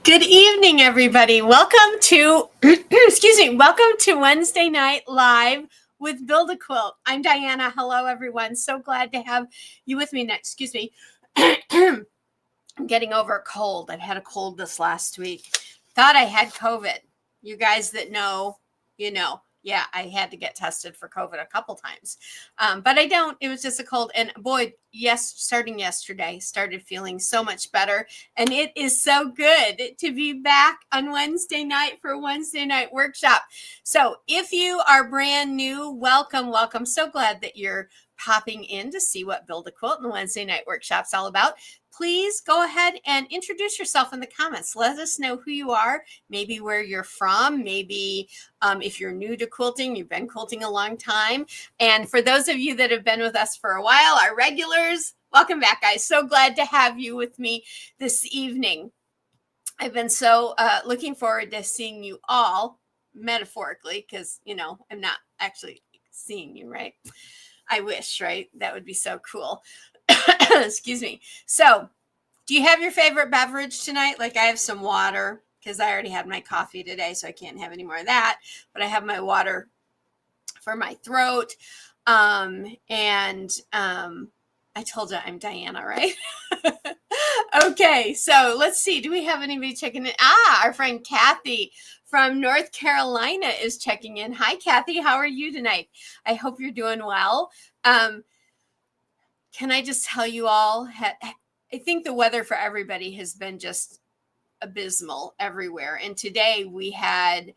Good evening, everybody. Welcome to, welcome to Wednesday Night Live with Build A Quilt. I'm Diana. Hello, everyone. So glad to have you with me next. I'm getting over a cold. I've had a cold this last week. Thought I had COVID. You guys that know, you know. Yeah, I had to get tested for COVID a couple times, but I don't. It was just a cold. And boy, starting yesterday, started feeling so much better. And it is so good to be back on Wednesday night for Wednesday night workshop. So if you are brand new, welcome, welcome. So glad that you're popping in to see what Build A Quilt and Wednesday night workshop's all about. Please go ahead and introduce yourself in the comments. Let us know who you are, maybe where you're from, maybe if you're new to quilting, you've been quilting a long time. And for those of you that have been with us for a while, our regulars, welcome back, guys. So glad to have you with me this evening. I've been so looking forward to seeing you all, metaphorically, because, I'm not actually seeing you, right? I wish, right? That would be so cool. Excuse me. So, do you have your favorite beverage tonight? Like, I have some water because I already had my coffee today, so I can't have any more of that. But I have my water for my throat. I told you I'm Diana, right? Okay, so let's see. Do we have anybody checking in? Our friend Kathy from North Carolina is checking in. Hi, Kathy. How are you tonight? I hope you're doing well. Can I just tell you all, I think the weather for everybody has been just abysmal everywhere. And today we had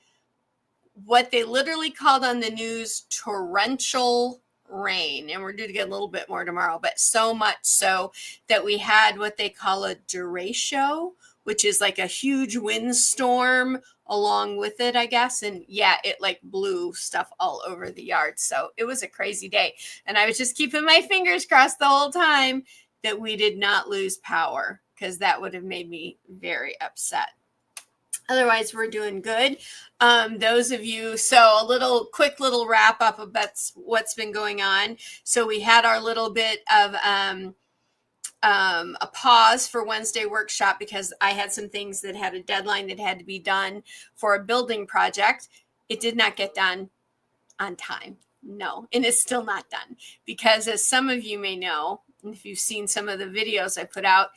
what they literally called on the news torrential rain. And we're due to get a little bit more tomorrow, but so much so that we had what they call a derecho, which is like a huge windstorm along with it, I guess. And yeah, it like blew stuff all over the yard. So it was a crazy day. And I was just keeping my fingers crossed the whole time that we did not lose power, because that would have made me very upset. Otherwise, we're doing good. Those of you, so a quick little wrap up of what's been going on. So we had our little bit of a pause for Wednesday workshop because I had some things that had a deadline that had to be done for a building project. It did not get done on time. No, and it's still not done because, as some of you may know, if you've seen some of the videos I put out,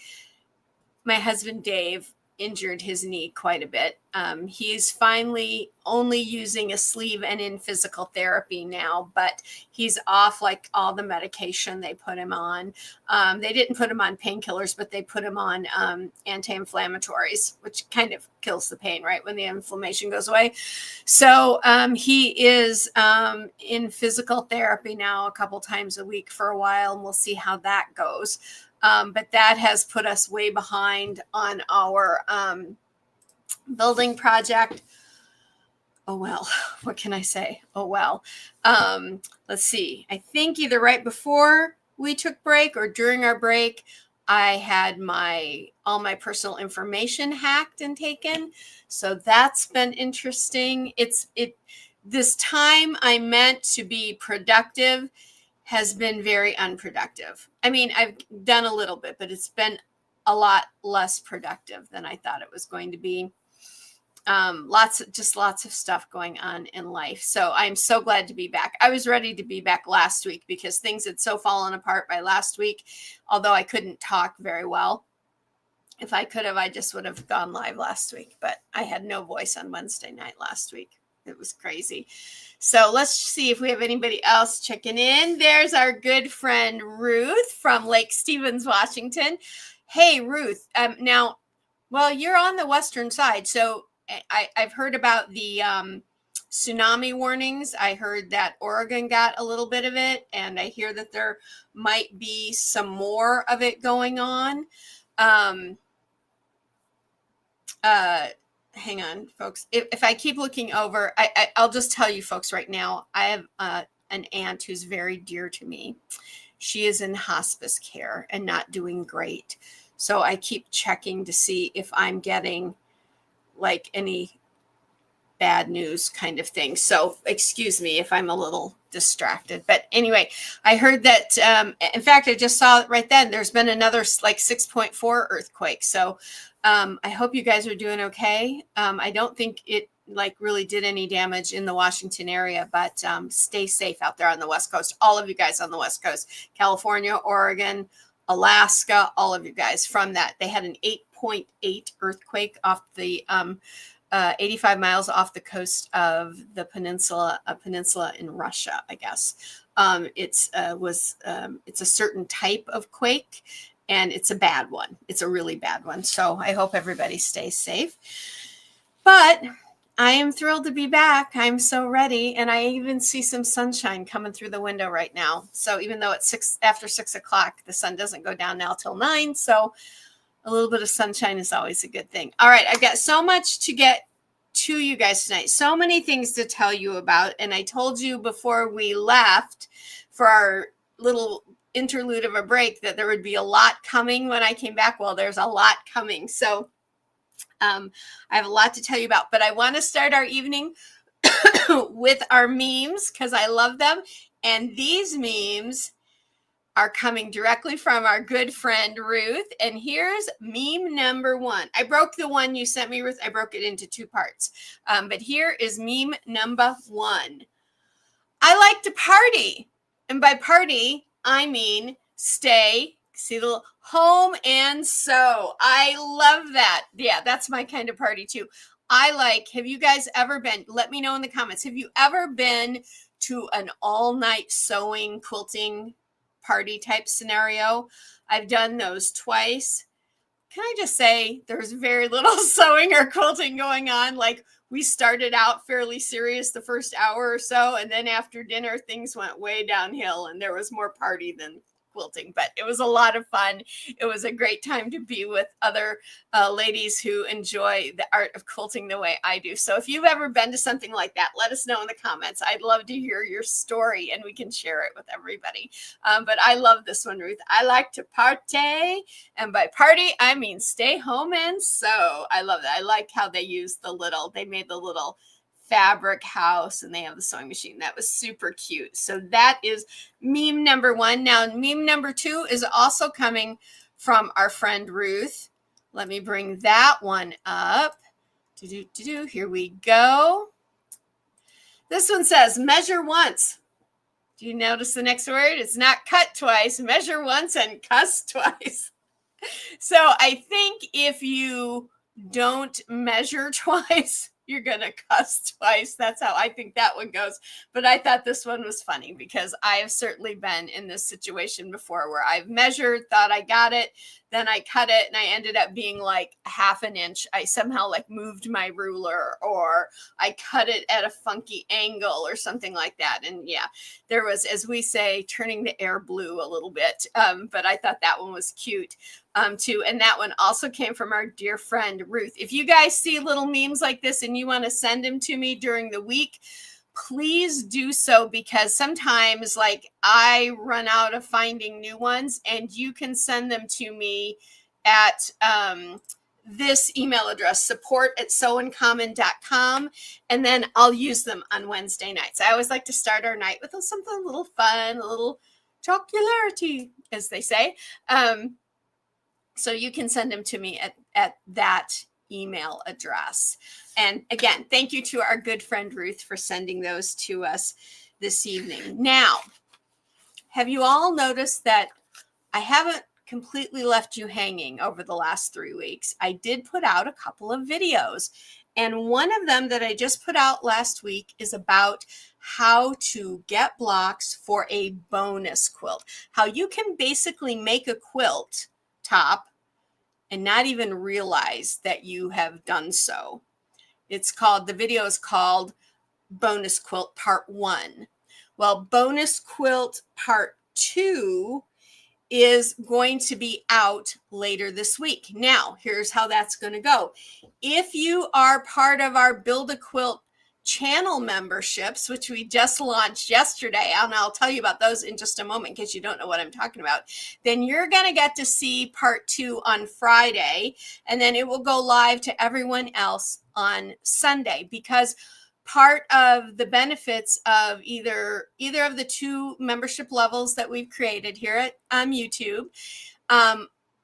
my husband Dave injured his knee quite a bit. He's finally only using a sleeve and in physical therapy now, but he's off like all the medication they put him on. They didn't put him on painkillers, but they put him on anti-inflammatories, which kind of kills the pain, right, when the inflammation goes away. So he is in physical therapy now a couple times a week for a while, and we'll see how that goes. But that has put us way behind on our building project. Oh, well, what can I say? Oh, well. Let's see. I think either right before we took break or during our break, I had all my personal information hacked and taken. So that's been interesting. This time I meant to be productive has been very unproductive. I mean, I've done a little bit, but it's been a lot less productive than I thought it was going to be. Lots of stuff going on in life. So I'm so glad to be back. I was ready to be back last week because things had so fallen apart by last week, although I couldn't talk very well. If I could have, I just would have gone live last week, but I had no voice on Wednesday night last week. It was crazy. So let's see if we have anybody else checking in. There's our good friend Ruth from Lake Stevens, Washington. Hey, Ruth. Now, you're on the western side, so I've heard about the tsunami warnings. I heard that Oregon got a little bit of it, and I hear that there might be some more of it going on. Hang on, folks. If I keep looking over, I'll just tell you folks right now, I have an aunt who's very dear to me. She is in hospice care and not doing great. So I keep checking to see if I'm getting like any bad news kind of thing. So excuse me if I'm a little distracted. But anyway, I heard that, in fact, I just saw it right then. There's been another like 6.4 earthquake. So I hope you guys are doing okay. I don't think it like really did any damage in the Washington area, but stay safe out there on the West Coast. All of you guys on the West Coast, California, Oregon, Alaska, all of you guys from that. They had an 8.8 earthquake off the 85 miles off the coast of the peninsula, a peninsula in Russia, I guess. It's a certain type of quake, and it's a bad one. It's a really bad one. So I hope everybody stays safe. But I am thrilled to be back. I'm so ready, and I even see some sunshine coming through the window right now. So even though it's after 6 o'clock, the sun doesn't go down now till 9. So a little bit of sunshine is always a good thing. All right, I've got so much to get to you guys tonight. So many things to tell you about. And I told you before we left for our little interlude of a break that there would be a lot coming when I came back. Well, there's a lot coming. So I have a lot to tell you about. But I want to start our evening with our memes because I love them. And these memes are coming directly from our good friend Ruth. And here's meme number 1. I broke the one you sent me, Ruth. I broke it into 2 parts. But here is meme number 1. I like to party. And by party, I mean stay, see the little home and sew. I love that. Yeah, that's my kind of party too. Have you guys ever been, let me know in the comments, have you ever been to an all-night sewing, quilting party type scenario? I've done those twice. Can I just say there's very little sewing or quilting going on? Like we started out fairly serious the first hour or so, and then after dinner things went way downhill and there was more party than quilting, but it was a lot of fun. It was a great time to be with other ladies who enjoy the art of quilting the way I do. So if you've ever been to something like that, let us know in the comments. I'd love to hear your story and we can share it with everybody. But I love this one, Ruth. I like to party, and by party, I mean stay home and sew. I love that. I like how they made the little fabric house and they have the sewing machine. That was super cute. So that is meme number 1. Now meme number 2 is also coming from our friend Ruth. Let me bring that one up. Here we go. This one says measure once. Do you notice the next word? It's not cut twice, measure once and cuss twice. So I think if you don't measure twice, you're going to cuss twice. That's how I think that one goes. But I thought this one was funny because I have certainly been in this situation before where I've measured, thought I got it, then I cut it, and I ended up being like half an inch. I somehow like moved my ruler, or I cut it at a funky angle or something like that. And yeah, there was, as we say, turning the air blue a little bit. But I thought that one was cute. Too. And that one also came from our dear friend Ruth. If you guys see little memes like this and you want to send them to me during the week, please do so, because sometimes like I run out of finding new ones, and you can send them to me at this email address, support@sewincommon.com, and then I'll use them on Wednesday nights. I always like to start our night with something a little fun, a little jocularity, as they say. So you can send them to me at that email address. And again, thank you to our good friend Ruth for sending those to us this evening. Now, have you all noticed that I haven't completely left you hanging over the last 3 weeks? I did put out a couple of videos, and one of them that I just put out last week is about how to get blocks for a bonus quilt, how you can basically make a quilt top and not even realize that you have done so. The video is called Bonus Quilt Part 1. Well, Bonus Quilt Part 2 is going to be out later this week. Now, here's how that's going to go. If you are part of our Build a Quilt channel memberships, which we just launched yesterday, and I'll tell you about those in just a moment in case you don't know what I'm talking about, then you're going to get to see part 2 on Friday, and then it will go live to everyone else on Sunday, because part of the benefits of either of the 2 membership levels that we've created here at YouTube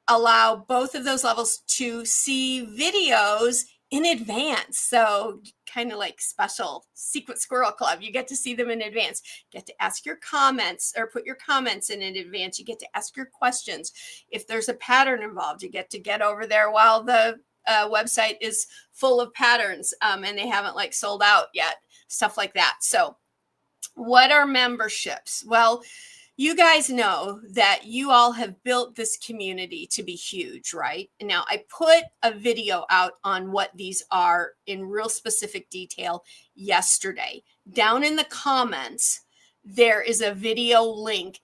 allow both of those levels to see videos in advance. So kind of like special Secret Squirrel Club. You get to see them in advance. You get to ask your comments or put your comments in advance. You get to ask your questions. If there's a pattern involved, you get to get over there while the website is full of patterns and they haven't like sold out yet, stuff like that. So what are memberships? Well, you guys know that you all have built this community to be huge, right? And now I put a video out on what these are in real specific detail yesterday. Down in the comments, there is a video link.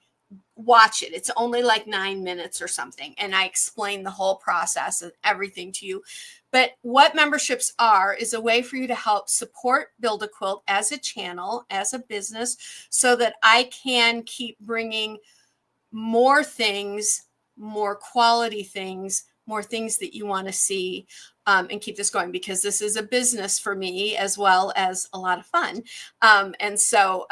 Watch it. It's only like 9 minutes or something. And I explain the whole process and everything to you. But what memberships are is a way for you to help support Build a Quilt as a channel, as a business, so that I can keep bringing more things, more quality things, more things that you want to see, and keep this going, because this is a business for me as well as a lot of fun. And so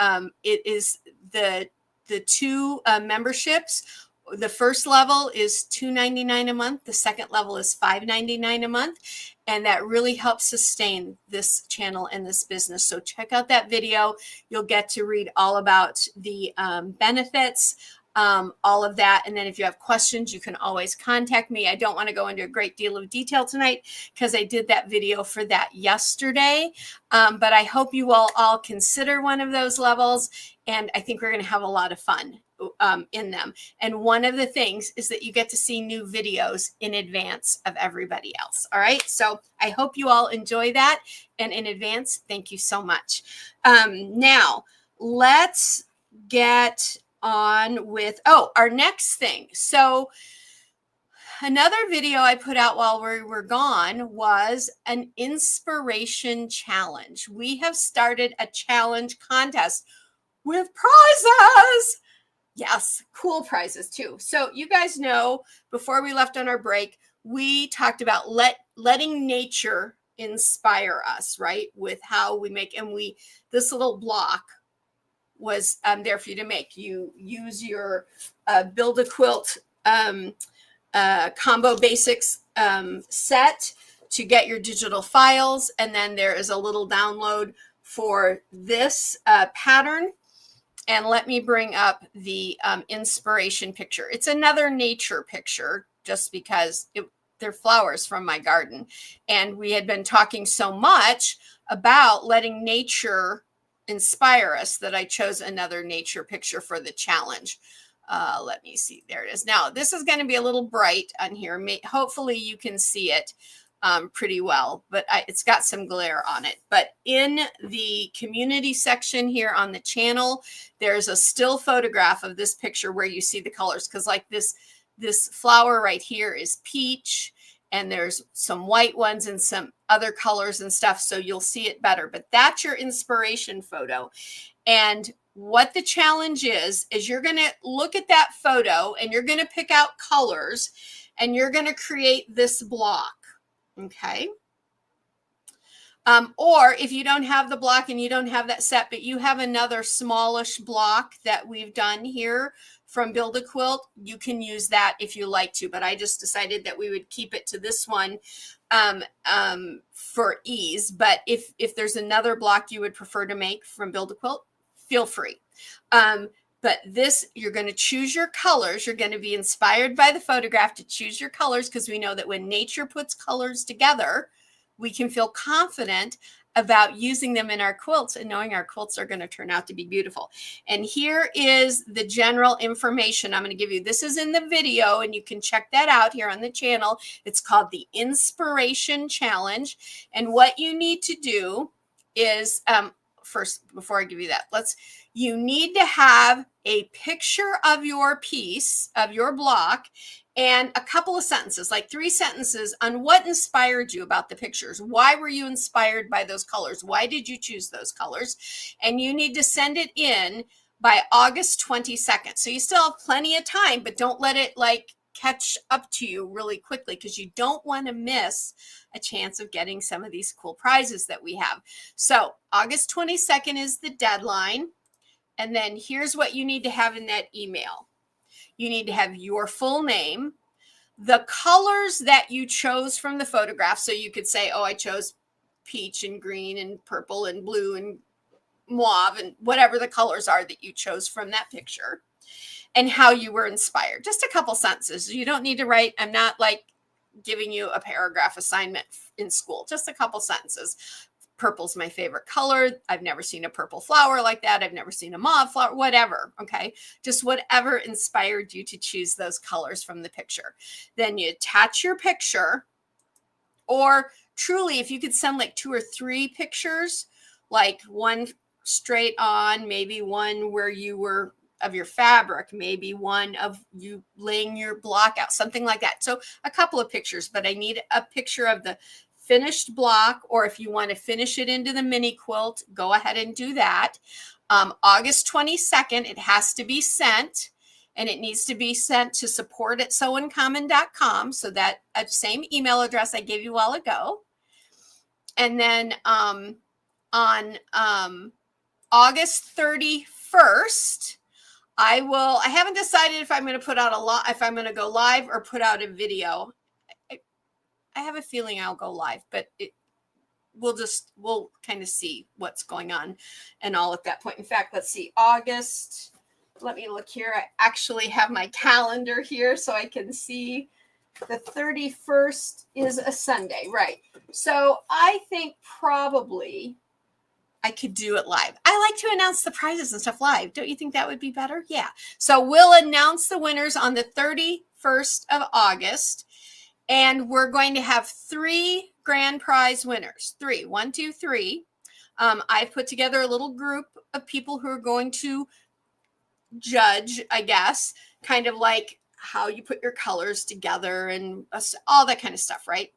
it is the 2 memberships. The first level is $2.99 a month. The second level is $5.99 a month. And that really helps sustain this channel and this business. So check out that video. You'll get to read all about the benefits, all of that. And then if you have questions, you can always contact me. I don't want to go into a great deal of detail tonight because I did that video for that yesterday. But I hope you will all consider one of those levels. And I think we're going to have a lot of fun in them. And one of the things is that you get to see new videos in advance of everybody else. All right. So I hope you all enjoy that. And in advance, thank you so much. Now, let's get on with, our next thing. So another video I put out while we were gone was an inspiration challenge. We have started a challenge contest with prizes. Yes, cool prizes too. So you guys know, before we left on our break, we talked about letting nature inspire us, right? With how we make, and this little block was there for you to make. You use your Build a Quilt Combo Basics set to get your digital files. And then there is a little download for this pattern. And let me bring up the inspiration picture. It's another nature picture just because they're flowers from my garden. And we had been talking so much about letting nature inspire us that I chose another nature picture for the challenge. Let me see. There it is. Now, this is going to be a little bright on here. Hopefully you can see it pretty well, but it's got some glare on it. But in the community section here on the channel, there's a still photograph of this picture where you see the colors, because like this flower right here is peach, and there's some white ones and some other colors and stuff, so you'll see it better. But that's your inspiration photo. And what the challenge is you're going to look at that photo and you're going to pick out colors and you're going to create this block. Okay. Or if you don't have the block and you don't have that set, but you have another smallish block that we've done here from Build a Quilt, you can use that if you like to. But I just decided that we would keep it to this one for ease. But if there's another block you would prefer to make from Build a Quilt, feel free. But this, you're going to choose your colors. You're going to be inspired by the photograph to choose your colors, because we know that when nature puts colors together, we can feel confident about using them in our quilts and knowing our quilts are going to turn out to be beautiful. And here is the general information I'm going to give you. This is in the video, and you can check that out here on the channel. It's called the Inspiration Challenge. And what you need to do is first, before I give you that, you need to have a picture of your piece, of your block, and a couple of sentences, like 3 sentences on what inspired you about the pictures. Why were you inspired by those colors? Why did you choose those colors? And you need to send it in by August 22nd. So you still have plenty of time, but don't let it like catch up to you really quickly, because you don't want to miss a chance of getting some of these cool prizes that we have. So August 22nd is the deadline. And then here's what you need to have in that email. You need to have your full name, the colors that you chose from the photograph. So you could say, oh, I chose peach and green and purple and blue and mauve and whatever the colors are that you chose from that picture, and how you were inspired. Just a couple sentences. You don't need to write. I'm not like giving you a paragraph assignment in school, just a couple sentences. Purple's my favorite color. I've never seen a purple flower like that. I've never seen a mauve flower, whatever. Okay. Just whatever inspired you to choose those colors from the picture. Then you attach your picture, or truly, if you could send like 2 or 3 pictures, like one straight on, maybe one where you were of your fabric, maybe one of you laying your block out, something like that. So a couple of pictures, but I need a picture of the finished block, or if you want to finish it into the mini quilt, go ahead and do that. August 22nd, it has to be sent, and it needs to be sent to support@sewuncommon.com. So that same email address I gave you a while ago. And then on August 31st, I haven't decided if I'm going to put out if I'm going to go live or put out a video. I have a feeling I'll go live, but we'll kind of see what's going on and all at that point. In fact, let's see, August, let me look here. I actually have my calendar here so I can see. The 31st is a Sunday, right? So I think probably I could do it live. I like to announce the prizes and stuff live. Don't you think that would be better? Yeah. So we'll announce the winners on the 31st of August. And we're going to have 3 grand prize winners. 3, 1, 2, 3. I've put together a little group of people who are going to judge, I guess, kind of like how you put your colors together and all that kind of stuff, right?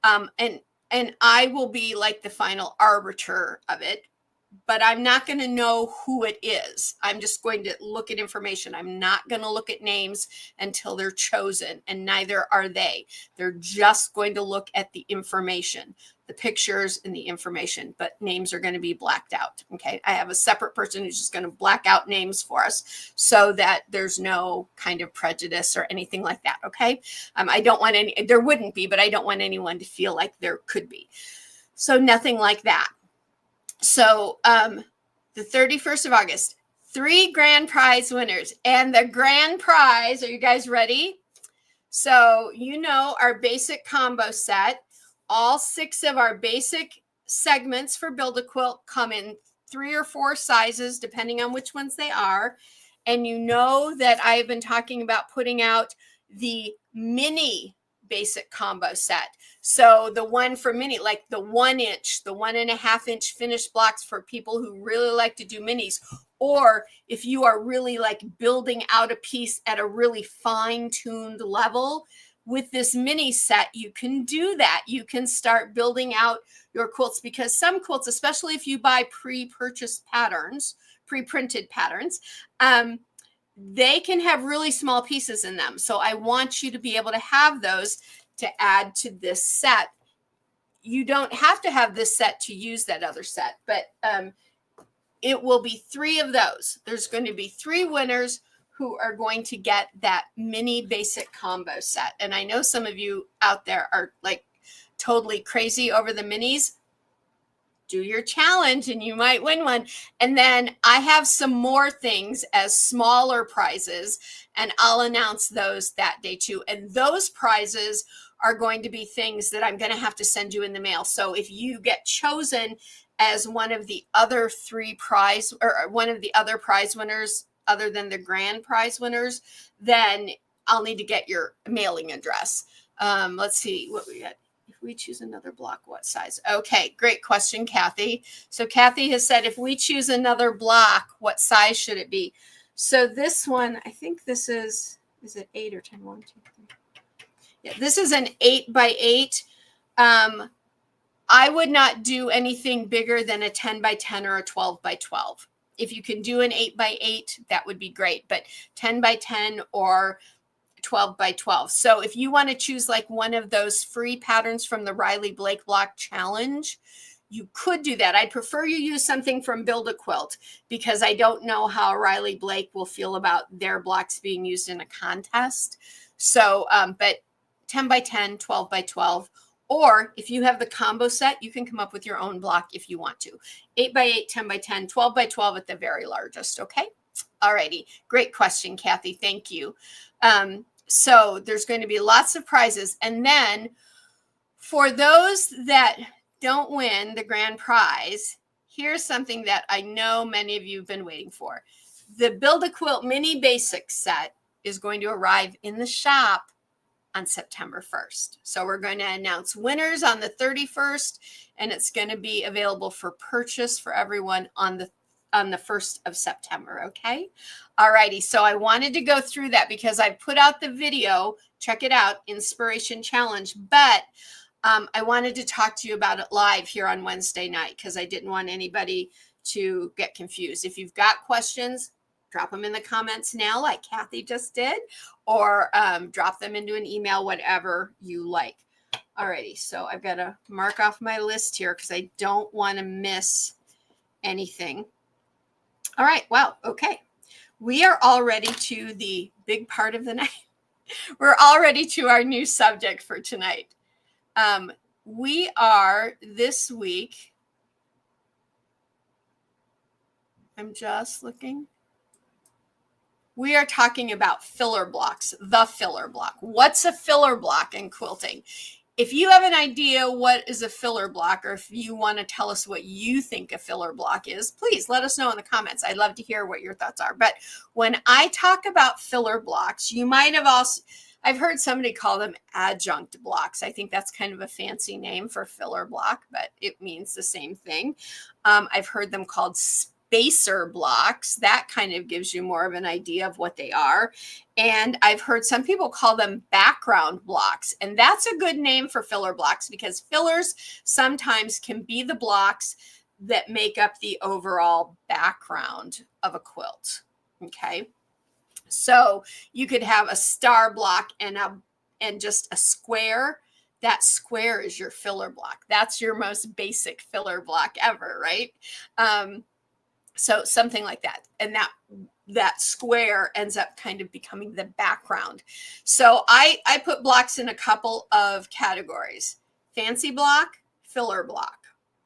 And I will be like the final arbiter of it, but I'm not going to know who it is. I'm just going to look at information. I'm not going to look at names until they're chosen, and neither are they. They're just going to look at the information, the pictures and the information, but names are going to be blacked out. Okay. I have a separate person who's just going to black out names for us so that there's no kind of prejudice or anything like that. Okay. I don't want there wouldn't be, but I don't want anyone to feel like there could be. So nothing like that. So the 31st of August, 3 grand prize winners, and the grand prize, are you guys ready? So, our basic combo set, all 6 of our basic segments for Build a Quilt come in 3 or 4 sizes, depending on which ones they are. And you know that I've been talking about putting out the mini basic combo set. So the one for mini, like the 1 inch, the 1.5 inch finished blocks for people who really like to do minis. Or if you are really like building out a piece at a really fine-tuned level, with this mini set, you can do that. You can start building out your quilts, because some quilts, especially if you buy pre-purchased patterns, pre-printed patterns, they can have really small pieces in them. So I want you to be able to have those to add to this set. You don't have to have this set to use that other set, but it will be 3 of those. There's going to be 3 winners who are going to get that mini basic combo set. And I know some of you out there are like totally crazy over the minis. Do your challenge and you might win one. And then I have some more things as smaller prizes, and I'll announce those that day too. And those prizes are going to be things that I'm going to have to send you in the mail. So if you get chosen as one of the other 3 prize, or one of the other prize winners other than the grand prize winners, then I'll need to get your mailing address. Let's see what we got. we choose another block, what size? Okay, great question, Kathy. So Kathy has said, if we choose another block, what size should it be? So this one, I think this is it 8 or 10? 1, 2, 3. Yeah, this is an 8x8. I would not do anything bigger than a 10x10 or a 12x12. If you can do an 8x8, that would be great, but 10x10 or 12x12. So if you want to choose like one of those free patterns from the Riley Blake Block Challenge, you could do that. I'd prefer you use something from Build A Quilt because I don't know how Riley Blake will feel about their blocks being used in a contest. So, but 10x10, 12x12, or if you have the combo set, you can come up with your own block if you want to. 8x8, 10x10, 12x12 at the very largest, okay? All righty. Great question, Kathy. Thank you. So there's going to be lots of prizes. And then for those that don't win the grand prize, here's something that I know many of you have been waiting for. The Build A Quilt Mini Basics set is going to arrive in the shop on September 1st. So we're going to announce winners on the 31st, and it's going to be available for purchase for everyone on the 1st of September, okay? All righty, so I wanted to go through that because I put out the video, check it out, Inspiration Challenge, but I wanted to talk to you about it live here on Wednesday night because I didn't want anybody to get confused. If you've got questions, drop them in the comments now like Kathy just did, or drop them into an email, whatever you like. All righty, so I've got to mark off my list here because I don't want to miss anything. All right, wow, okay. We are already to the big part of the night. We're already to our new subject for tonight. We are this week, I'm just looking. We are talking about filler blocks, the filler block. What's a filler block in quilting? If you have an idea what is a filler block, or if you want to tell us what you think a filler block is, please let us know in the comments. I'd love to hear what your thoughts are. But when I talk about filler blocks, you might have also, I've heard somebody call them adjunct blocks. I think that's kind of a fancy name for filler block, but it means the same thing. I've heard them called spacer blocks. That kind of gives you more of an idea of what they are. And I've heard some people call them background blocks. And that's a good name for filler blocks because fillers sometimes can be the blocks that make up the overall background of a quilt. Okay. So you could have a star block and just a square. That square is your filler block. That's your most basic filler block ever, right? So something like that. And that square ends up kind of becoming the background. So I put blocks in a couple of categories. Fancy block, filler block.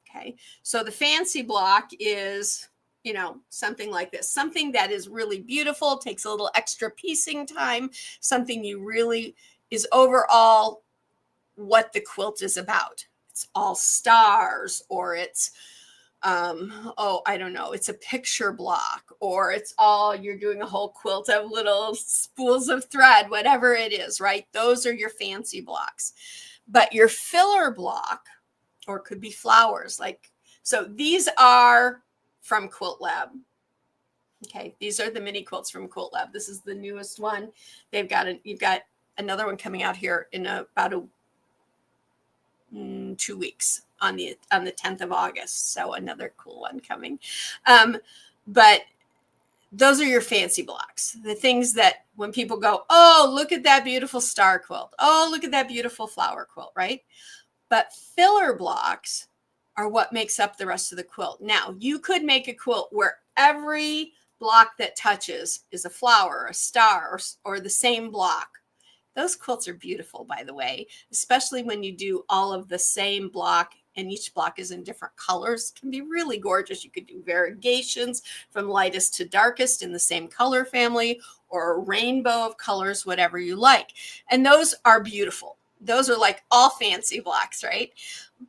Okay. So the fancy block is, you know, something like this, something that is really beautiful, takes a little extra piecing time, something you really is overall what the quilt is about. It's all stars, or it's I don't know, it's a picture block, or it's all, you're doing a whole quilt of little spools of thread, whatever it is, right? Those are your fancy blocks. But your filler block, or could be flowers, like, so these are from Quilt Lab. Okay, these are the mini quilts from Quilt Lab. This is the newest one. You've got another one coming out here in about 2 weeks on the 10th of August. So another cool one coming. But those are your fancy blocks, the things that when people go, oh, look at that beautiful star quilt. Oh, look at that beautiful flower quilt, right? But filler blocks are what makes up the rest of the quilt. Now, you could make a quilt where every block that touches is a flower, a star, or the same block. Those quilts are beautiful, by the way, especially when you do all of the same block and each block is in different colors. It can be really gorgeous. You could do variegations from lightest to darkest in the same color family, or a rainbow of colors, whatever you like. And those are beautiful. Those are like all fancy blocks, right?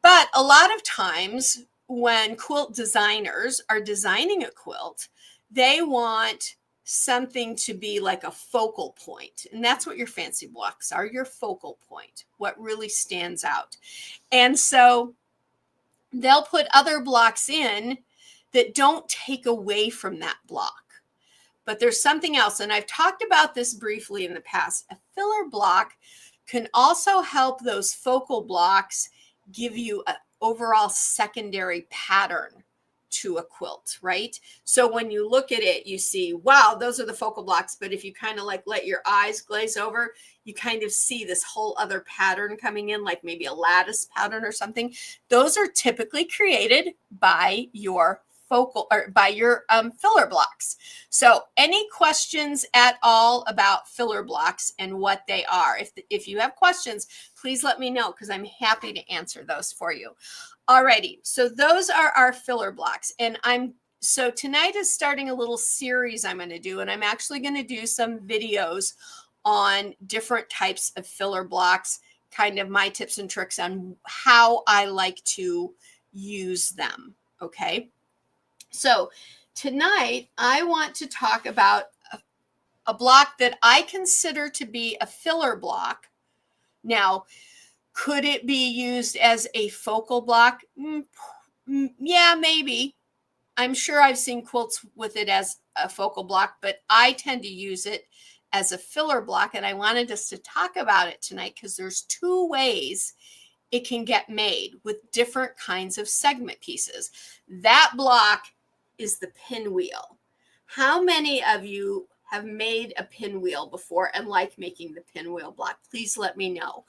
But a lot of times when quilt designers are designing a quilt, they want something to be like a focal point. And that's what your fancy blocks are, your focal point, what really stands out. And so they'll put other blocks in that don't take away from that block. But there's something else, and I've talked about this briefly in the past. A filler block can also help those focal blocks give you an overall secondary pattern to a quilt, right? So when you look at it, you see, wow, those are the focal blocks. But if you kind of like let your eyes glaze over, you kind of see this whole other pattern coming in, like maybe a lattice pattern or something. Those are typically created by your focal or by your filler blocks. So any questions at all about filler blocks and what they are? If you have questions, please let me know, because I'm happy to answer those for you. Alrighty, so those are our filler blocks. And so tonight is starting a little series I'm going to do, and I'm actually going to do some videos on different types of filler blocks, kind of my tips and tricks on how I like to use them. Okay. So tonight I want to talk about a block that I consider to be a filler block. Now, could it be used as a focal block? Yeah, maybe. I'm sure I've seen quilts with it as a focal block, but I tend to use it as a filler block. And I wanted us to talk about it tonight because there's two ways it can get made with different kinds of segment pieces. That block is the pinwheel. How many of you have made a pinwheel before and like making the pinwheel block? Please let me know.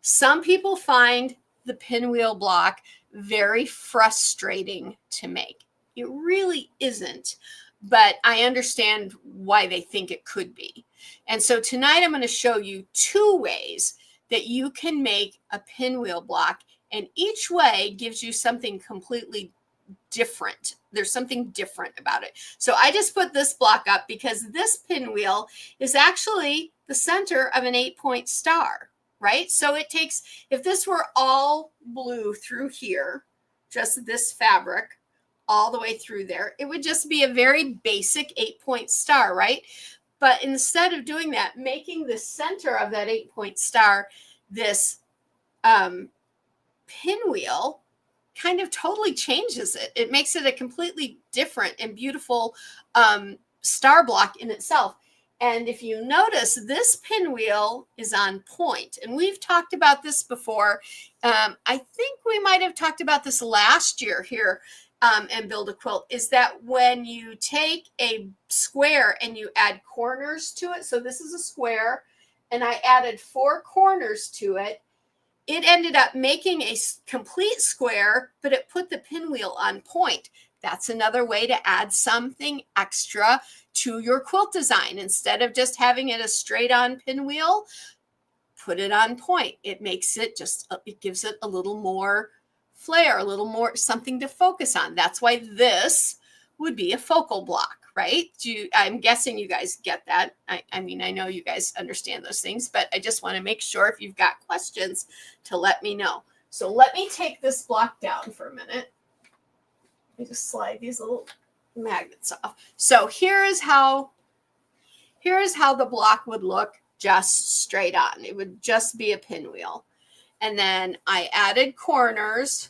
Some people find the pinwheel block very frustrating to make. It really isn't, but I understand why they think it could be. And so tonight I'm going to show you two ways that you can make a pinwheel block, and each way gives you something completely different. There's something different about it. So I just put this block up because this pinwheel is actually the center of an 8-point star, right? So it takes, if this were all blue through here, just this fabric all the way through there, it would just be a very basic 8-point star, right? But instead of doing that, making the center of that 8-point star this pinwheel kind of totally changes it. It makes it a completely different and beautiful star block in itself. And if you notice, this pinwheel is on point. And we've talked about this before. I think we might have talked about this last year here and Build a Quilt, is that when you take a square and you add corners to it, so this is a square, and I added 4 corners to it, it ended up making a complete square, but it put the pinwheel on point. That's another way to add something extra to your quilt design. Instead of just having it a straight on pinwheel, put it on point. It makes it it gives it a little more flair, a little more something to focus on. That's why this would be a focal block, right? I'm guessing you guys get that. I mean, I know you guys understand those things, but I just want to make sure if you've got questions to let me know. So let me take this block down for a minute. Let me just slide these little magnets off. So here is how the block would look just straight on. It would just be a pinwheel. And then I added corners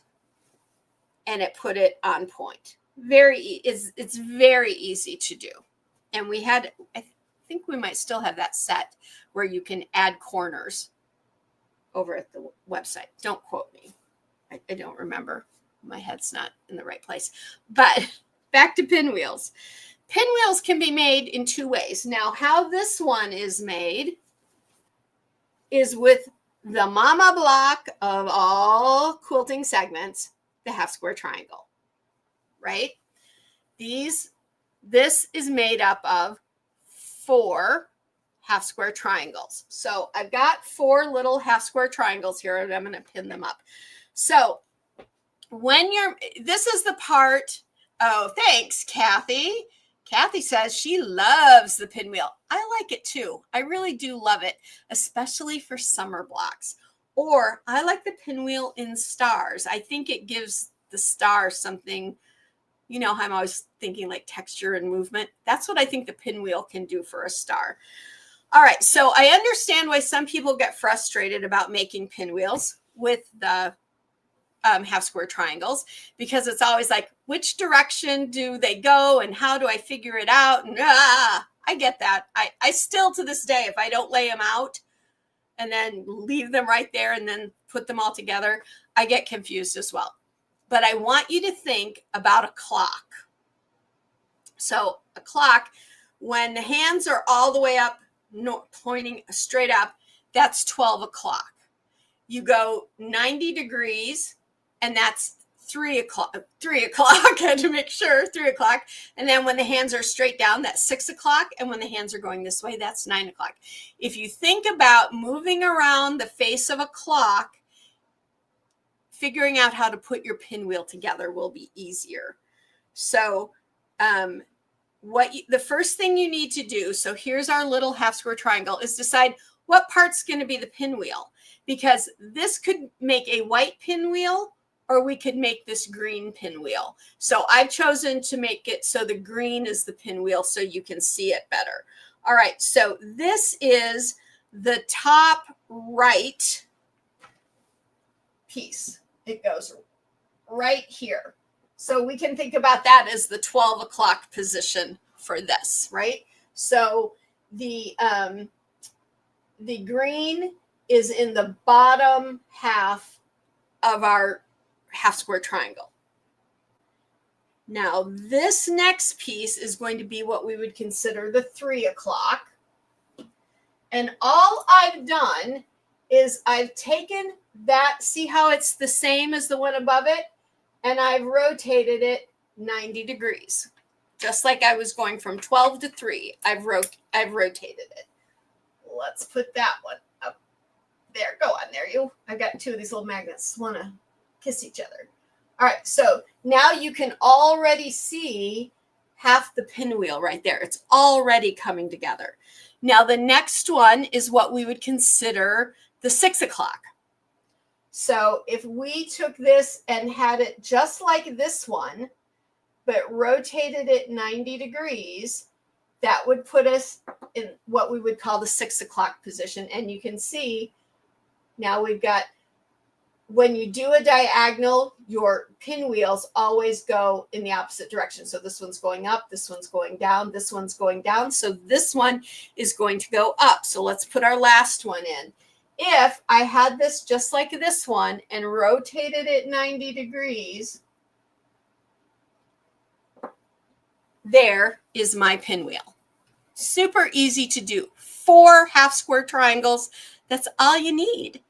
and it put it on point. It's very easy to do. And I think we might still have that set where you can add corners over at the website. Don't quote me. I don't remember. My head's not in the right place. But back to pinwheels. Pinwheels can be made in 2 ways. Now, how this one is made is with the mama block of all quilting segments, the half square triangle, right? This is made up of 4 half square triangles. So I've got 4 little half square triangles here, and I'm going to pin them up. So this is the part, oh, thanks, Kathy. Kathy says she loves the pinwheel. I like it too. I really do love it, especially for summer blocks. Or I like the pinwheel in stars. I think it gives the star something You know, I'm always thinking like texture and movement. That's what I think the pinwheel can do for a star. All right, so I understand why some people get frustrated about making pinwheels with the half square triangles, because it's always like, which direction do they go and how do I figure it out? And I get that. I still, to this day, if I don't lay them out and then leave them right there and then put them all together, I get confused as well. But I want you to think about a clock. So a clock, when the hands are all the way up, pointing straight up, that's 12 o'clock. You go 90 degrees, and that's 3 o'clock. 3 o'clock, I had to make sure, 3 o'clock. And then when the hands are straight down, that's 6 o'clock. And when the hands are going this way, that's 9 o'clock. If you think about moving around the face of a clock, figuring out how to put your pinwheel together will be easier. So the first thing you need to do, so here's our little half square triangle, is decide what part's going to be the pinwheel, because this could make a white pinwheel or we could make this green pinwheel. So I've chosen to make it so the green is the pinwheel so you can see it better. All right, so this is the top right piece. It goes right here. So we can think about that as the 12 o'clock position for this, right? So the green is in the bottom half of our half square triangle. Now this next piece is going to be what we would consider the 3 o'clock. And all I've done is I've taken that, see how it's the same as the one above it? And I've rotated it 90 degrees. Just like I was going from 12 to 3, I've rotated it. Let's put that one up there. Go on there, you. I've got two of these little magnets. Want to kiss each other. All right, so now you can already see half the pinwheel right there. It's already coming together. Now the next one is what we would consider the 6 o'clock. So if we took this and had it just like this one, but rotated it 90 degrees, that would put us in what we would call the 6 o'clock position. And you can see now we've got, when you do a diagonal, your pinwheels always go in the opposite direction. So this one's going up, this one's going down, this one's going down. So this one is going to go up. So let's put our last one in. If I had this just like this one and rotated it 90 degrees, there is my pinwheel. Super easy to do. 4 half square triangles. That's all you need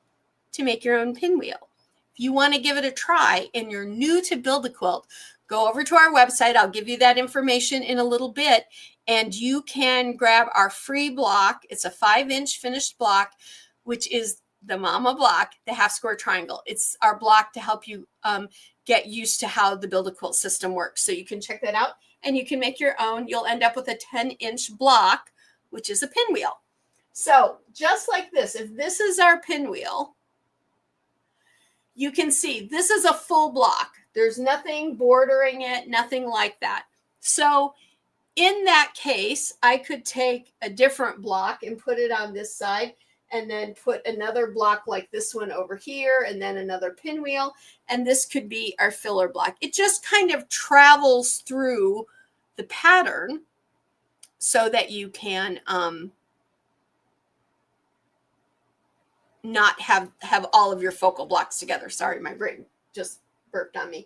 to make your own pinwheel. If you want to give it a try and you're new to Build a Quilt, go over to our website. I'll give you that information in a little bit, and you can grab our free block. It's a 5-inch finished block, which is the mama block, the half square triangle. It's our block to help you get used to how the Build a Quilt system works. So you can check that out and you can make your own. You'll end up with a 10-inch block, which is a pinwheel. So just like this, if this is our pinwheel, you can see this is a full block. There's nothing bordering it, nothing like that. So in that case, I could take a different block and put it on this side, and then put another block like this one over here, and then another pinwheel. And this could be our filler block. It just kind of travels through the pattern so that you can not have all of your focal blocks together. Sorry, my brain just burped on me.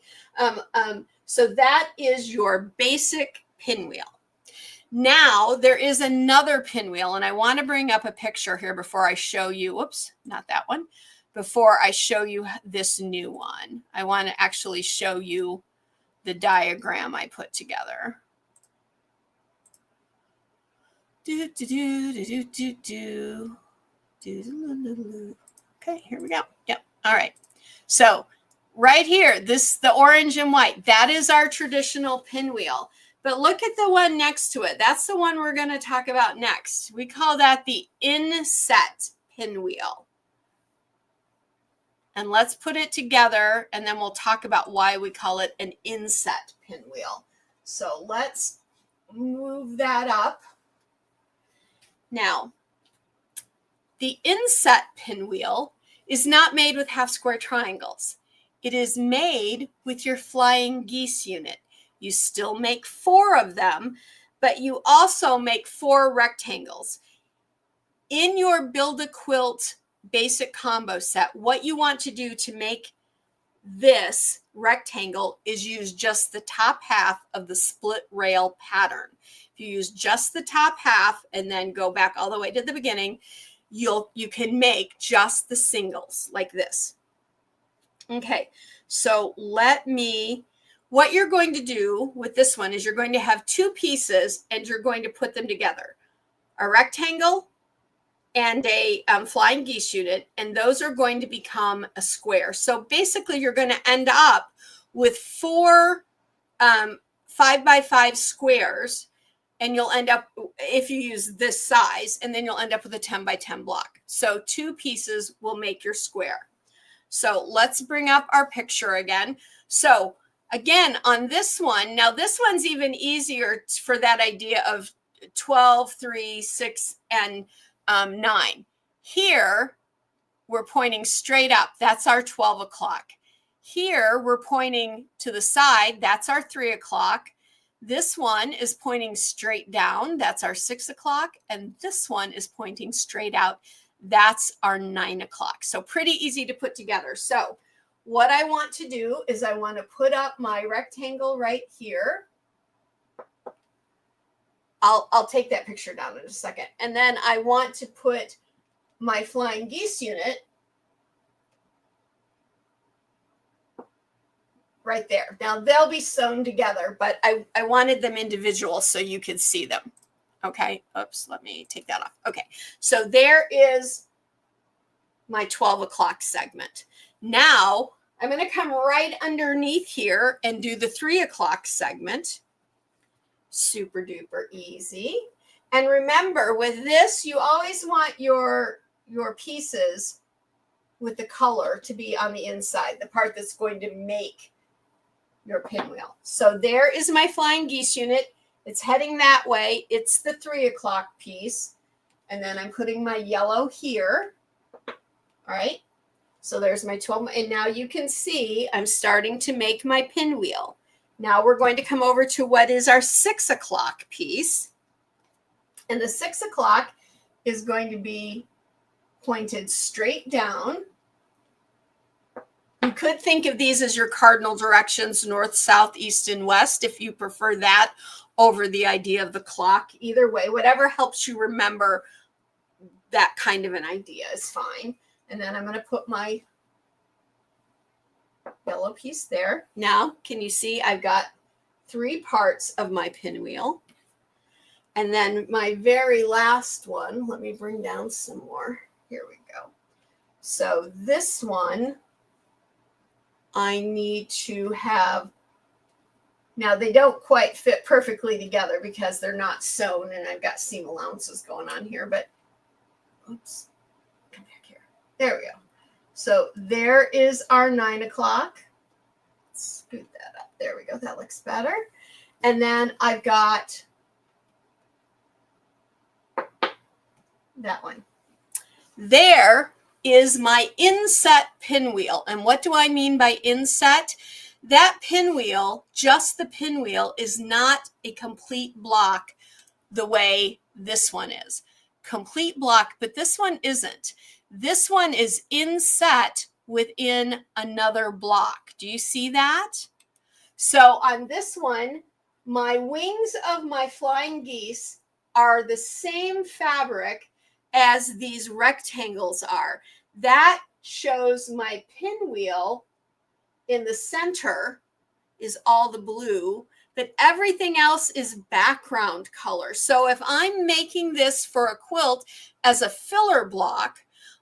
So that is your basic pinwheel. Now there is another pinwheel, and I want to bring up a picture here before I show you, whoops, not that one, before I show you this new one. I want to actually show you the diagram I put together. Okay, here we go. Yep. All right. So right here, the orange and white, that is our traditional pinwheel. But look at the one next to it. That's the one we're going to talk about next. We call that the inset pinwheel. And let's put it together, and then we'll talk about why we call it an inset pinwheel. So let's move that up. Now, the inset pinwheel is not made with half square triangles. It is made with your flying geese unit. You still make 4 of them, but you also make 4 rectangles. In your Build a Quilt basic combo set, what you want to do to make this rectangle is use just the top half of the split rail pattern. If you use just the top half and then go back all the way to the beginning, you can make just the singles like this. Okay, so what you're going to do with this one is you're going to have 2 pieces and you're going to put them together. A rectangle and a flying geese unit, and those are going to become a square. So basically you're going to end up with 4 5x5 squares, and you'll end up, if you use this size, and then you'll end up with a 10x10 block. So 2 pieces will make your square. So let's bring up our picture again. So again, on this one, now this one's even easier for that idea of 12, 3, 6, and 9. Here, we're pointing straight up. That's our 12 o'clock. Here, we're pointing to the side. That's our 3 o'clock. This one is pointing straight down. That's our 6 o'clock. And this one is pointing straight out. That's our 9 o'clock. So pretty easy to put together. So what I want to do is I want to put up my rectangle right here. I'll take that picture down in a second. And then I want to put my flying geese unit right there. Now they'll be sewn together, but I wanted them individual so you could see them. Okay, oops, let me take that off. Okay, so there is my 12 o'clock segment. Now I'm going to come right underneath here and do the 3 o'clock segment. Super duper easy. And remember, with this, you always want your pieces with the color to be on the inside, the part that's going to make your pinwheel. So there is my flying geese unit. It's heading that way. It's the 3 o'clock piece. And then I'm putting my yellow here. All right. So there's my 12. And now you can see I'm starting to make my pinwheel. Now we're going to come over to what is our 6 o'clock piece. And the 6 o'clock is going to be pointed straight down. You could think of these as your cardinal directions, north, south, east, and west, if you prefer that over the idea of the clock. Either way, whatever helps you remember that kind of an idea is fine. And then I'm going to put my yellow piece there. Now, can you see I've got 3 parts of my pinwheel. And then my very last one, let me bring down some more. Here we go. So this one, I need to have, now they don't quite fit perfectly together because they're not sewn and I've got seam allowances going on here, but oops, come back here. There we go. So there is our 9 o'clock. Scoot that up. There we go. That looks better. And then I've got that one. There is my inset pinwheel. And what do I mean by inset? That pinwheel, just the pinwheel, is not a complete block the way this one is. Complete block, but this one isn't. This one is inset within another block. Do you see that? So on this one, my wings of my flying geese are the same fabric as these rectangles are. That shows my pinwheel in the center is all the blue, but everything else is background color. So if I'm making this for a quilt as a filler block,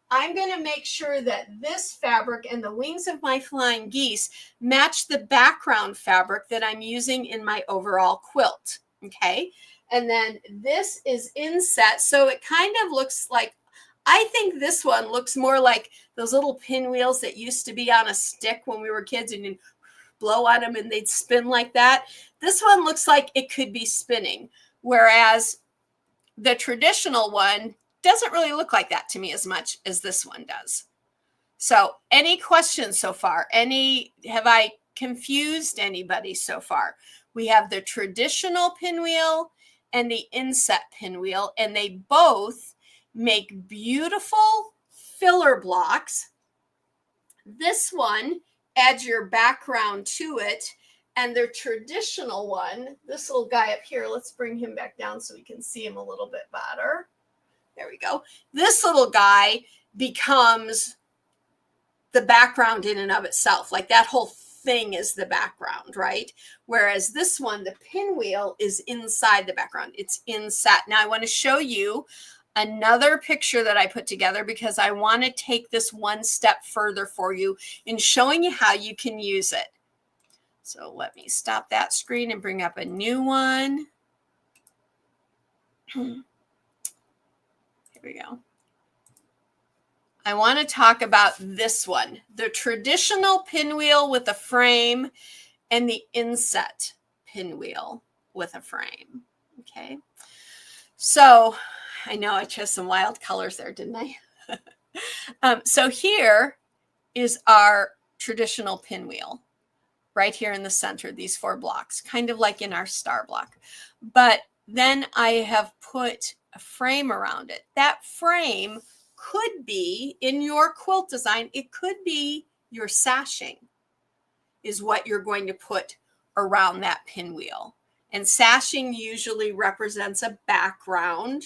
I'm going to make sure that this fabric and the wings of my flying geese match the background fabric that I'm using in my overall quilt. Okay. And then this is inset. So it kind of looks like I think this one looks more like those little pinwheels that used to be on a stick when we were kids, and you'd blow on them and they'd spin like that. This one looks like it could be spinning, whereas the traditional one doesn't really look like that to me as much as this one does. So any questions so far? Have I confused anybody so far? We have the traditional pinwheel and the inset pinwheel, and they both make beautiful filler blocks. This one adds your background to it, and the traditional one, this little guy up here, let's bring him back down so we can see him a little bit better. There we go. This little guy becomes the background in and of itself. Like that whole thing is the background, right? Whereas this one, the pinwheel is inside the background. It's inset. Now I want to show you another picture that I put together because I want to take this one step further for you in showing you how you can use it. So let me stop that screen and bring up a new one. Here we go. I want to talk about this one, the traditional pinwheel with a frame and the inset pinwheel with a frame. Okay. So I know I chose some wild colors there, didn't I? So here is our traditional pinwheel right here in the center, these 4 blocks, kind of like in our star block. But then I have put a frame around it. That frame could be in your quilt design, it could be your sashing is what you're going to put around that pinwheel. And sashing usually represents a background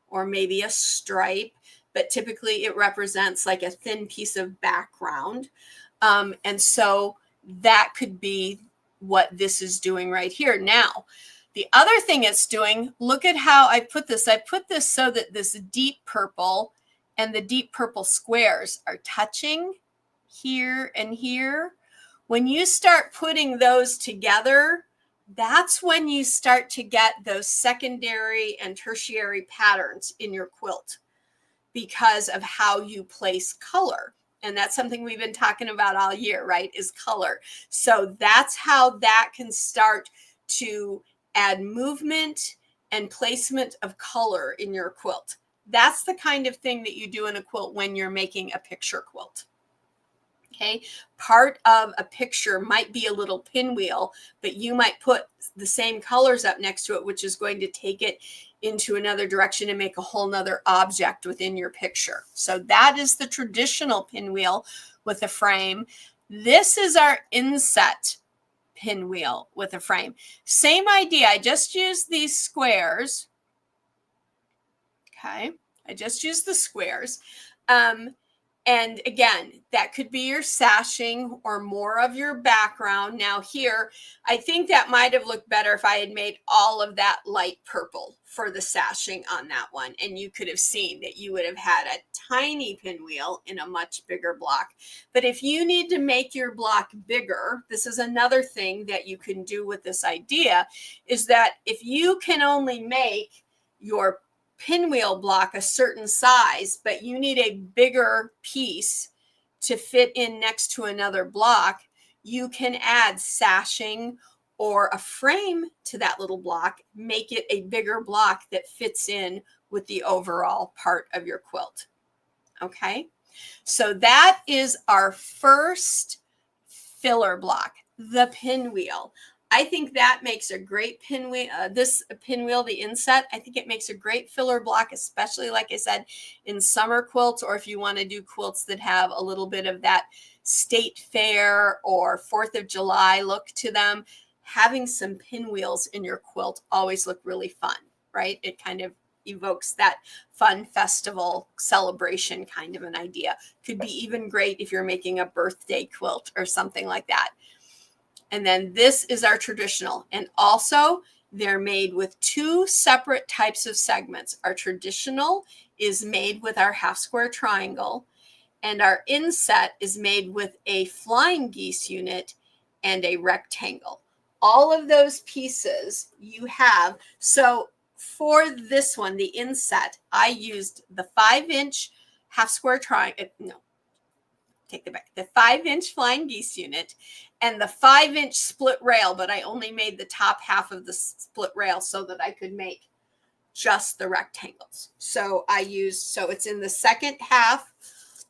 or maybe a stripe, but typically it represents like a thin piece of background. And so that could be what this is doing right here. Now, the other thing it's doing, look at how I put this. I put this so that this deep purple and the deep purple squares are touching here and here. When you start putting those together, that's when you start to get those secondary and tertiary patterns in your quilt because of how you place color. And that's something we've been talking about all year, right? Is color. So that's how that can start to add movement and placement of color in your quilt. That's the kind of thing that you do in a quilt when you're making a picture quilt. Okay, part of a picture might be a little pinwheel, but you might put the same colors up next to it, which is going to take it into another direction and make a whole nother object within your picture. So that is the traditional pinwheel with a frame. This is our inset pinwheel with a frame. Same idea. I just used these squares. Okay, I just used the squares. And again, that could be your sashing or more of your background. Now here, I think that might have looked better if I had made all of that light purple for the sashing on that one. And you could have seen that you would have had a tiny pinwheel in a much bigger block. But if you need to make your block bigger, this is another thing that you can do with this idea, is that if you can only make your pinwheel block a certain size, but you need a bigger piece to fit in next to another block, you can add sashing or a frame to that little block, make it a bigger block that fits in with the overall part of your quilt. Okay, so that is our first filler block, the pinwheel. I think that makes a great pinwheel, this pinwheel, the inset, I think it makes a great filler block, especially like I said, in summer quilts, or if you want to do quilts that have a little bit of that state fair or 4th of July look to them. Having some pinwheels in your quilt always look really fun, right? It kind of evokes that fun festival celebration kind of an idea. Could be even great if you're making a birthday quilt or something like that. And then this is our traditional. And also they're made with 2 separate types of segments. Our traditional is made with our half square triangle, and our inset is made with a flying geese unit and a rectangle. All of those pieces you have. So for this one, the inset, I used the 5-inch half square triangle, no, take it back, the 5-inch flying geese unit and the 5-inch split rail, but I only made the top half of the split rail so that I could make just the rectangles. So so it's in the second half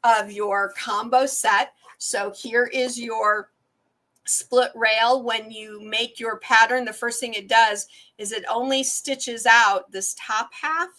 of your combo set. So here is your split rail. When you make your pattern, the first thing it does is it only stitches out this top half.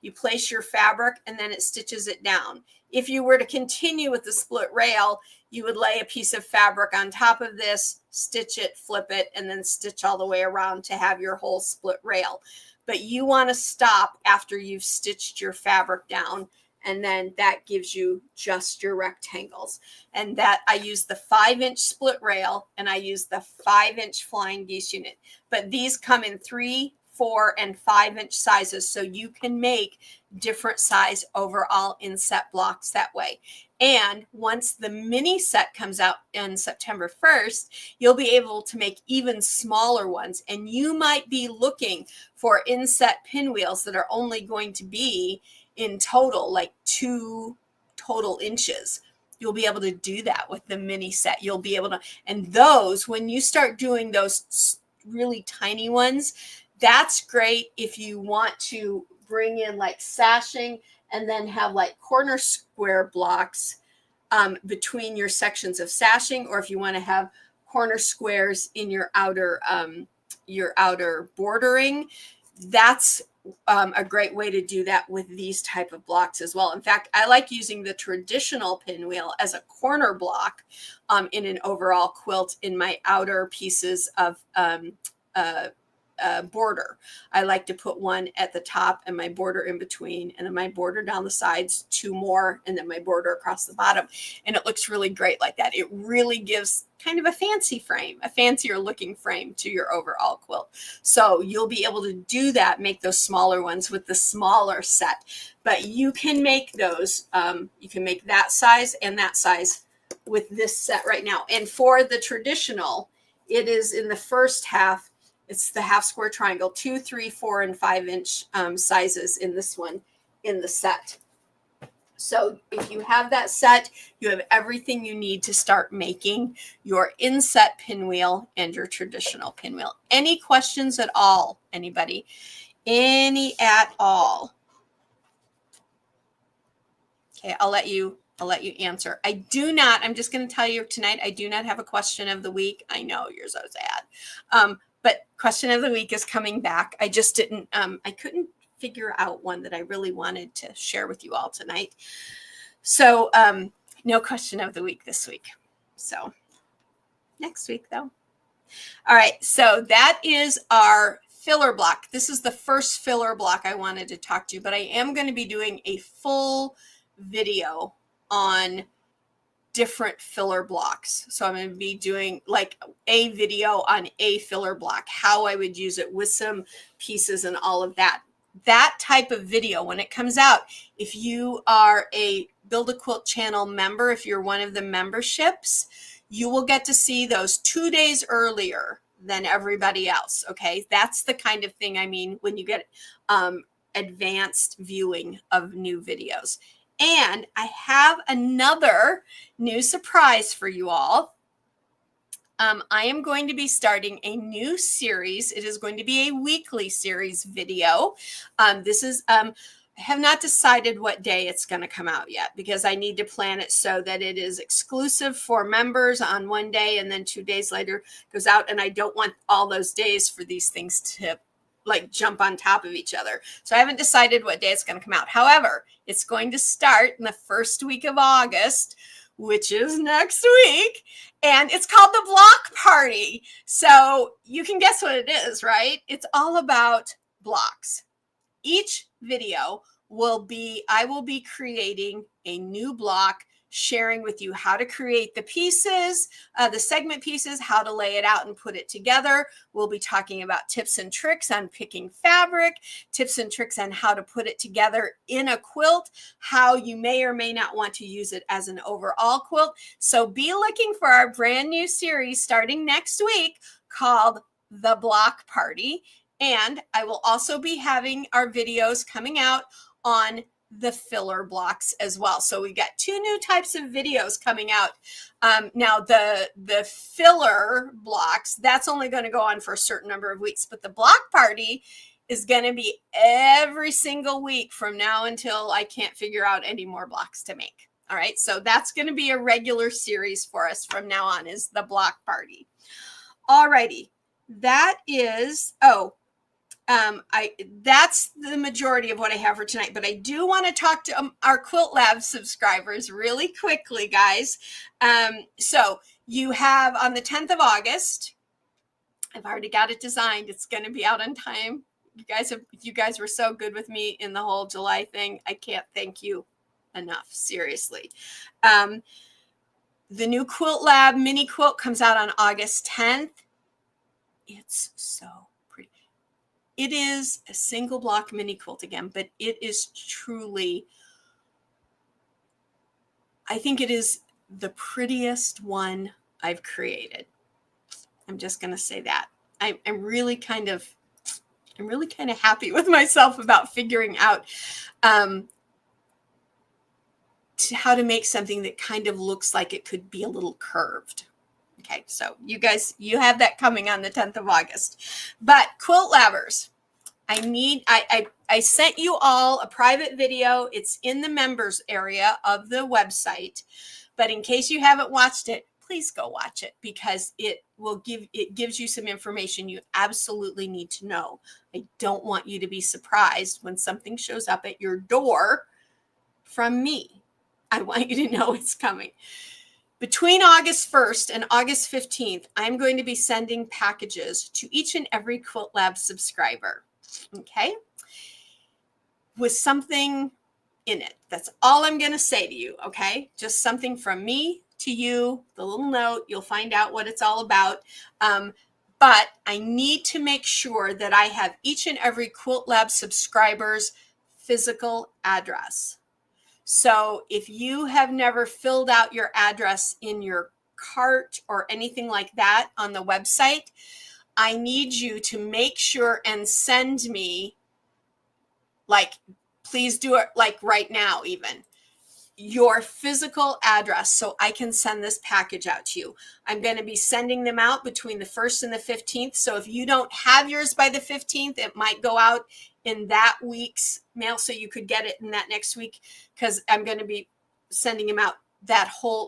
You place your fabric and then it stitches it down. If you were to continue with the split rail, you would lay a piece of fabric on top of this, stitch it, flip it, and then stitch all the way around to have your whole split rail. But you want to stop after you've stitched your fabric down, and then that gives you just your rectangles. And that I use the 5-inch split rail and I use the 5-inch flying geese unit. But these come in 3, 4, and 5-inch sizes, so you can make different size overall inset blocks that way. And once the mini set comes out on September 1st, you'll be able to make even smaller ones. And you might be looking for inset pinwheels that are only going to be in total like 2 total inches. You'll be able to do that with the mini set. You'll be able to, and those, when you start doing those really tiny ones, that's great if you want to bring in like sashing and then have like corner square blocks between your sections of sashing, or if you want to have corner squares in your outer bordering. That's a great way to do that with these type of blocks as well. In fact, I like using the traditional pinwheel as a corner block in an overall quilt in my outer pieces of border. I like to put one at the top and my border in between, and then my border down the sides, 2 more, and then my border across the bottom. And it looks really great like that. It really gives kind of a fancy frame, a fancier looking frame to your overall quilt. So you'll be able to do that, make those smaller ones with the smaller set. But you can make those, you can make that size and that size with this set right now. And for the traditional, it is in the first half, it's the half square triangle, 2, 3, 4, and 5-inch sizes in this one in the set. So if you have that set, you have everything you need to start making your inset pinwheel and your traditional pinwheel. Any questions at all, anybody? Any at all? Okay, I'll let you answer. I do not, I'm just going to tell you tonight, I do not have a question of the week. I know you're so sad. But question of the week is coming back. I just didn't, I couldn't figure out one that I really wanted to share with you all tonight. So no question of the week this week. So next week though. All right, so that is our filler block. This is the first filler block I wanted to talk to you, but I am going to be doing a full video on different filler blocks. So I'm going to be doing like a video on a filler block, how I would use it with some pieces and all of that. That type of video, when it comes out, if you are a Build a Quilt channel member, if you're one of the memberships, you will get to see those 2 days earlier than everybody else. Okay. That's the kind of thing I mean when you get advanced viewing of new videos. And I have another new surprise for you all. I am going to be starting a new series. It is going to be a weekly series video. This is, I have not decided what day it's going to come out yet because I need to plan it so that it is exclusive for members on one day and then 2 days later goes out. And I don't want all those days for these things to like jump on top of each other. So I haven't decided what day it's going to come out. However, it's going to start in the first week of August, which is next week. And it's called the Block Party. So you can guess what it is, right? It's all about blocks. Each video will be, I will be creating a new block, sharing with you how to create the pieces, the segment pieces, how to lay it out and put it together. We'll be talking about tips and tricks on picking fabric, tips and tricks on how to put it together in a quilt, how you may or may not want to use it as an overall quilt. So be looking for our brand new series starting next week called The Block Party. And I will also be having our videos coming out on the filler blocks as well. So we got 2 new types of videos coming out. Now the filler blocks, that's only going to go on for a certain number of weeks, but the block party is going to be every single week from now until I can't figure out any more blocks to make. All right. So that's going to be a regular series for us from now on, is the block party. All righty. That is, that's the majority of what I have for tonight, but I do want to talk to our Quilt Lab subscribers really quickly, guys. So you have on the 10th of August, I've already got it designed. It's going to be out on time. You guys were so good with me in the whole July thing. I can't thank you enough. Seriously. The new Quilt Lab mini quilt comes out on August 10th. It's so pretty. It is a single block mini quilt again, but it is truly, I think it is the prettiest one I've created. I'm just going to say that. I'm really kind of happy with myself about figuring out how to make something that kind of looks like it could be a little curved. Okay, so you guys, you have that coming on the 10th of August. But Quilt Labbers, I sent you all a private video. It's in the members area of the website. But in case you haven't watched it, please go watch it, because it gives you some information you absolutely need to know. I don't want you to be surprised when something shows up at your door from me. I want you to know it's coming. Between August 1st and August 15th, I'm going to be sending packages to each and every Quilt Lab subscriber, okay, with something in it. That's all I'm going to say to you, okay? Just something from me to you, the little note. You'll find out what it's all about. But I need to make sure that I have each and every Quilt Lab subscriber's physical address. So if you have never filled out your address in your cart or anything like that on the website, I need you to make sure and send me, like, please do it like right now even, your physical address so I can send this package out to you. I'm going to be sending them out between the 1st and the 15th. So if you don't have yours by the 15th, it might go out in that week's mail, so you could get it in that next week, because I'm going to be sending them out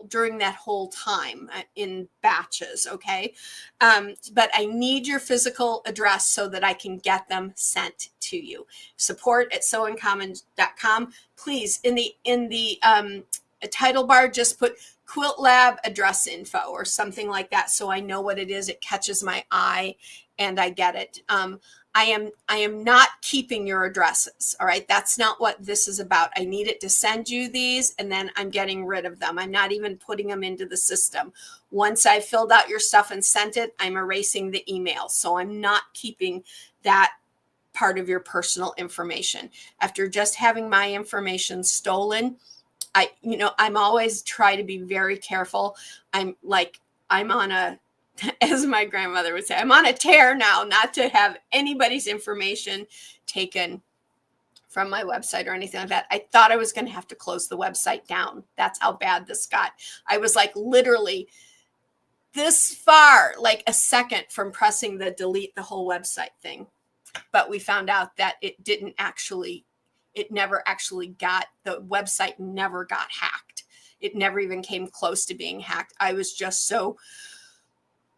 during that whole time in batches. Okay. But I need your physical address so that I can get them sent to you. support@sewuncommon.com. Please, in the title bar, just put Quilt Lab address info or something like that, so I know what it is. It catches my eye and I get it. I am not keeping your addresses. All right. That's not what this is about. I need it to send you these, and then I'm getting rid of them. I'm not even putting them into the system. Once I filled out your stuff and sent it, I'm erasing the email. So I'm not keeping that part of your personal information. After just having my information stolen, I'm always try to be very careful. I'm on a, as my grandmother would say, I'm on a tear now, not to have anybody's information taken from my website or anything like that. I thought I was going to have to close the website down. That's how bad this got. I was like literally this far, like a second from pressing the delete the whole website thing. But we found out that the website never got hacked. It never even came close to being hacked. I was just so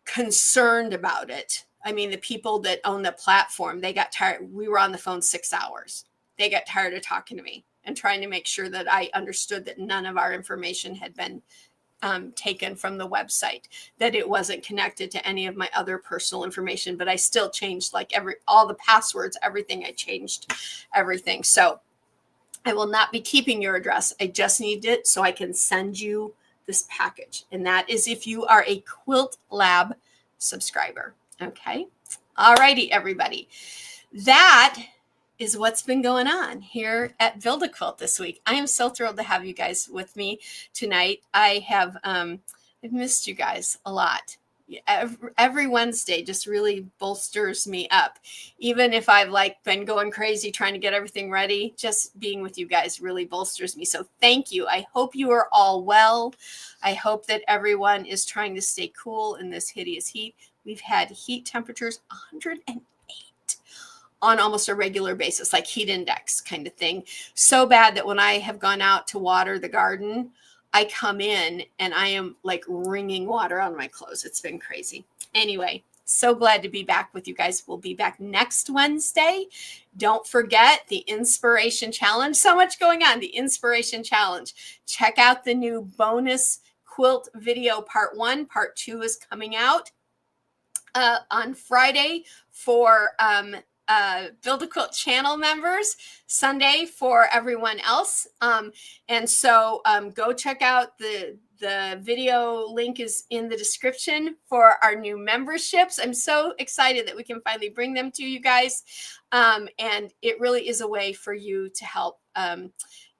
concerned about it. I mean, the people that own the platform, they got tired. We were on the phone 6 hours. They got tired of talking to me and trying to make sure that I understood that none of our information had been taken from the website, that it wasn't connected to any of my other personal information. But I still changed all the passwords, everything. I changed everything. So I will not be keeping your address. I just need it so I can send you this package. And that is if you are a Quilt Lab subscriber. Okay. All righty, everybody. That is what's been going on here at Build A Quilt this week. I am so thrilled to have you guys with me tonight. I've missed you guys a lot. every Wednesday just really bolsters me up. Even if I've like been going crazy trying to get everything ready, just being with you guys really bolsters me. So thank you. I hope you are all well. I hope that everyone is trying to stay cool in this hideous heat. We've had heat temperatures 108 on almost a regular basis, like heat index kind of thing. So bad that when I have gone out to water the garden, I come in and I am like wringing water on my clothes. It's been crazy. Anyway, so glad to be back with you guys. We'll be back next Wednesday. Don't forget the Inspiration Challenge. So much going on. The Inspiration Challenge. Check out the new bonus quilt video part 1. Part 2 is coming out on Friday for Build a Quilt channel members, Sunday for everyone else. And so go check out the video link is in the description for our new memberships. I'm so excited that we can finally bring them to you guys. And it really is a way for you to help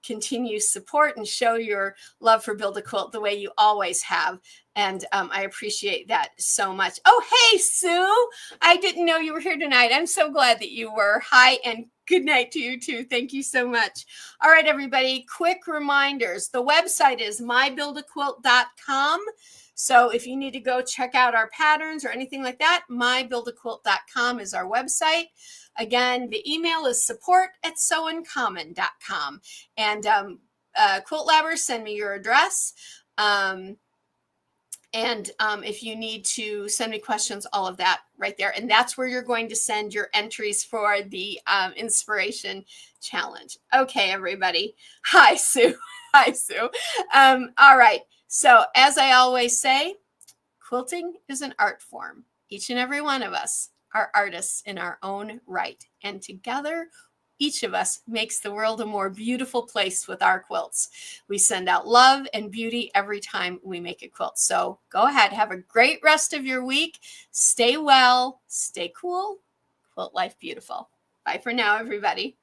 continue support and show your love for Build a Quilt the way you always have. And I appreciate that so much. Oh, hey, Sue. I didn't know you were here tonight. I'm so glad that you were. Hi, and good night to you too. Thank you so much. All right, everybody, quick reminders. The website is mybuildaquilt.com. So if you need to go check out our patterns or anything like that, mybuildaquilt.com is our website. Again, the email is support@sewincommon.com. And Quilt Labbers, send me your address. And if you need to send me questions, all of that right there. And that's where you're going to send your entries for the Inspiration Challenge. Okay, everybody. Hi, Sue. Hi, Sue. All right. So as I always say, quilting is an art form. Each and every one of us are artists in our own right. And together, each of us makes the world a more beautiful place with our quilts. We send out love and beauty every time we make a quilt. So go ahead, have a great rest of your week. Stay well, stay cool, quilt life beautiful. Bye for now, everybody.